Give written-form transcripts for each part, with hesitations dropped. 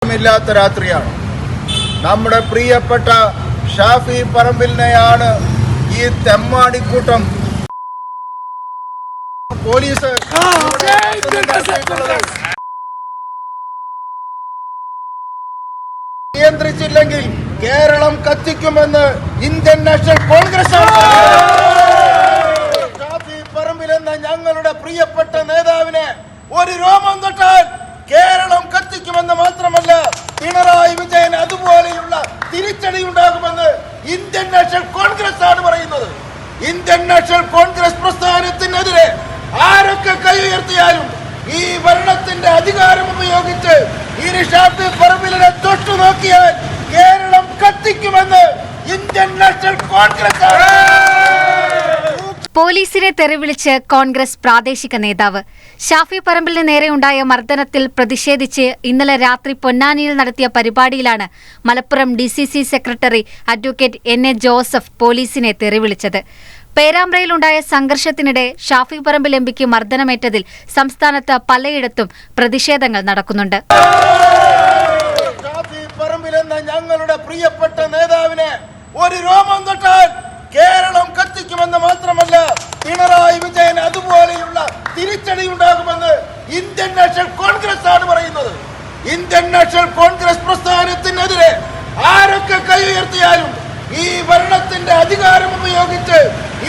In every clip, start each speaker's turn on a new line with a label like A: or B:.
A: ഉറക്കമില്ലാത്ത രാത്രിയാണ്. നമ്മുടെ പ്രിയപ്പെട്ട ഷാഫി പറമ്പിലിനെയാണ് ഈ തെമ്മാടിക്കൂട്ടം പോലീസ് നിയന്ത്രിച്ചില്ലെങ്കിൽ കേരളം കത്തിക്കുമെന്ന് Indian National Congress Shafi Parambil എന്ന ഞങ്ങളുടെ പ്രിയപ്പെട്ട നേതാവിനെ ഒരു രോമം തൊട്ടാൽ കേരളം കത്തിക്കുമെന്ന് മാത്രമല്ല പിണറായി വിജയൻ അതുപോലെയുള്ള തിരിച്ചടി ഉണ്ടാകുമെന്ന് ഇന്ത്യൻ നാഷണൽ കോൺഗ്രസ് ആണ് പറയുന്നത്. ഇന്ത്യൻ നാഷണൽ കോൺഗ്രസ് പ്രസ്ഥാനത്തിനെതിരെ ആരൊക്കെ കൈ ഉയർത്തിയാലും ഈ ഭരണത്തിന്റെ അധികാരം ഉപയോഗിച്ച് ഇനി ഷാഫി പറമ്പിലിനെ തൊട്ടു നോക്കിയാൽ കേരളം കത്തിക്കുമെന്ന് ഇന്ത്യൻ നാഷണൽ കോൺഗ്രസ് ആണ്.
B: പോലീസിനെ തെറിവിളിച്ച് കോൺഗ്രസ് പ്രാദേശിക നേതാവ്. ഷാഫി പറമ്പിലിന് നേരെയുണ്ടായ മർദ്ദനത്തിൽ പ്രതിഷേധിച്ച് ഇന്നലെ രാത്രി പൊന്നാനിയിൽ നടത്തിയ പരിപാടിയിലാണ് Malappuram DCC secretary advocate NA Joseph പോലീസിനെ തെറിവിളിച്ചത്. പേരാമ്പ്രയിലുണ്ടായ സംഘർഷത്തിനിടെ ഷാഫി പറമ്പിൽ MPക്ക് മർദ്ദനമേറ്റതിൽ സംസ്ഥാനത്ത് പലയിടത്തും പ്രതിഷേധങ്ങൾ നടക്കുന്നുണ്ട്.
A: ഷാഫി പറമ്പിൽ എന്ന ഞങ്ങളുടെ പ്രിയപ്പെട്ട നേതാവിനെ ഒരു രോമം തൊട്ടാൽ കേരളം കത്തിക്കുമെന്ന് മാത്രമല്ല പിണറായി വിജയൻ അതുപോലെയുള്ള തിരിച്ചടി ഉണ്ടാകുമെന്ന് ഇന്ത്യൻ നാഷണൽ കോൺഗ്രസ് ആണ് പറയുന്നത്. ഇന്ത്യൻ നാഷണൽ കോൺഗ്രസ് പ്രസ്ഥാനത്തിനെതിരെ ആരൊക്കെ കൈ ഉയർത്തിയാലും ഈ ഭരണത്തിന്റെ അധികാരം ഉപയോഗിച്ച്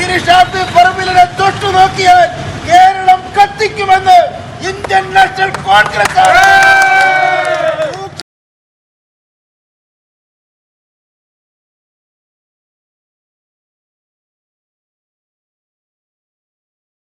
A: ഇനി ഷാഫി പറമ്പിലിനെ തൊട്ടു നോക്കിയാൽ കേരളം കത്തിക്കുമെന്ന് ഇന്ത്യൻ നാഷണൽ കോൺഗ്രസ് ആണ്.